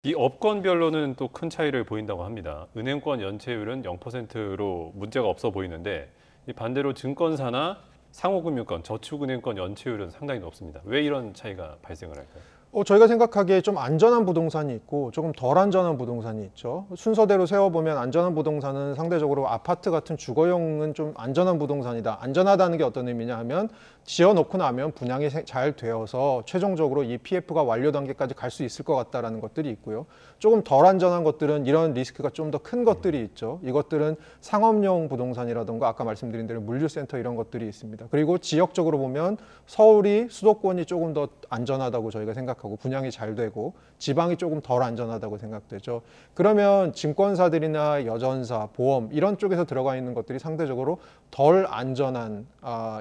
이 업권별로는 또 큰 차이를 보인다고 합니다. 은행권 연체율은 0%로 문제가 없어 보이는데 이 반대로 증권사나 상호금융권, 저축은행권 연체율은 상당히 높습니다. 왜 이런 차이가 발생을 할까요? 저희가 생각하기에 좀 안전한 부동산이 있고 조금 덜 안전한 부동산이 있죠. 순서대로 세워보면 안전한 부동산은 상대적으로 아파트 같은 주거용은 좀 안전한 부동산이다. 안전하다는 게 어떤 의미냐 하면 지어놓고 나면 분양이 잘 되어서 최종적으로 이 PF가 완료 단계까지 갈 수 있을 것 같다라는 것들이 있고요. 조금 덜 안전한 것들은 이런 리스크가 좀 더 큰 것들이 있죠. 이것들은 상업용 부동산이라던가 아까 말씀드린 대로 물류센터 이런 것들이 있습니다. 그리고 지역적으로 보면 서울이 수도권이 조금 더 안전하다고 저희가 생각하고 분양이 잘 되고 지방이 조금 덜 안전하다고 생각되죠. 그러면 증권사들이나 여전사, 보험 이런 쪽에서 들어가 있는 것들이 상대적으로 덜 안전한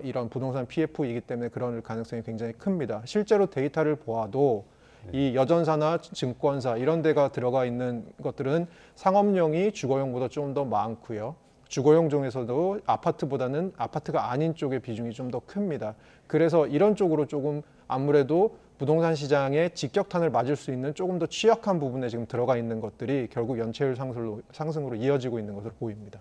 이런 부동산 PF이기 때문에 그럴 가능성이 굉장히 큽니다. 실제로 데이터를 보아도 이 여전사나 증권사 이런 데가 들어가 있는 것들은 상업용이 주거용보다 좀 더 많고요. 주거용 중에서도 아파트보다는 아파트가 아닌 쪽의 비중이 좀 더 큽니다. 그래서 이런 쪽으로 조금 아무래도 부동산 시장에 직격탄을 맞을 수 있는 조금 더 취약한 부분에 지금 들어가 있는 것들이 결국 연체율 상승으로 이어지고 있는 것으로 보입니다.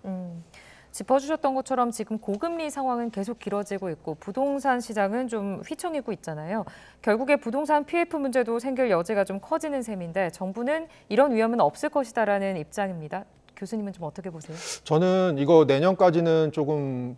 짚어주셨던 것처럼 지금 고금리 상황은 계속 길어지고 있고 부동산 시장은 좀 휘청이고 있잖아요. 결국에 부동산 PF 문제도 생길 여지가 좀 커지는 셈인데 정부는 이런 위험은 없을 것이다라는 입장입니다. 교수님은 좀 어떻게 보세요? 저는 이거 내년까지는 조금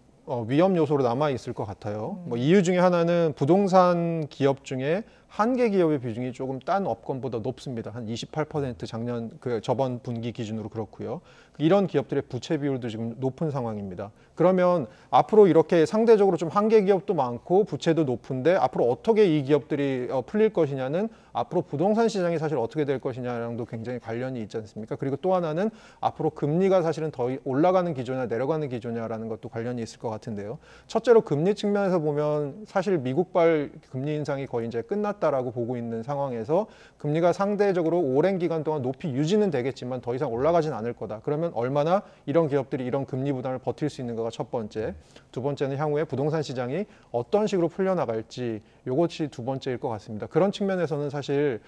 위험 요소로 남아 있을 것 같아요. 이유 중에 하나는 부동산 기업 중에 한계 기업의 비중이 조금 딴 업권보다 높습니다. 한 28% 작년 저번 분기 기준으로 그렇고요. 이런 기업들의 부채 비율도 지금 높은 상황입니다. 그러면 앞으로 이렇게 상대적으로 좀 한계 기업도 많고 부채도 높은데 앞으로 어떻게 이 기업들이 풀릴 것이냐는 앞으로 부동산 시장이 사실 어떻게 될 것이냐랑도 굉장히 관련이 있지 않습니까? 그리고 또 하나는 앞으로 금리가 사실은 더 올라가는 기조냐 내려가는 기조냐라는 것도 관련이 있을 것 같은데요. 첫째로 금리 측면에서 보면 사실 미국발 금리 인상이 거의 이제 끝났다라고 보고 있는 상황에서 금리가 상대적으로 오랜 기간 동안 높이 유지는 되겠지만 더 이상 올라가진 않을 거다. 그러면 얼마나 이런 기업들이 이런 금리 부담을 버틸 수 있는가가 첫 번째. 두 번째는 향후에 부동산 시장이 어떤 식으로 풀려나갈지 이것이 두 번째일 것 같습니다. 그런 측면에서는 사실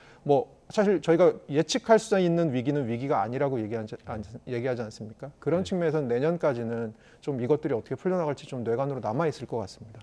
저희가 예측할 수 있는 위기는 위기가 아니라고 얘기하지 않습니까? 그런 측면에서는 내년까지는 좀 이것들이 어떻게 풀려나갈지 좀 뇌관으로 남아 있을 것 같습니다.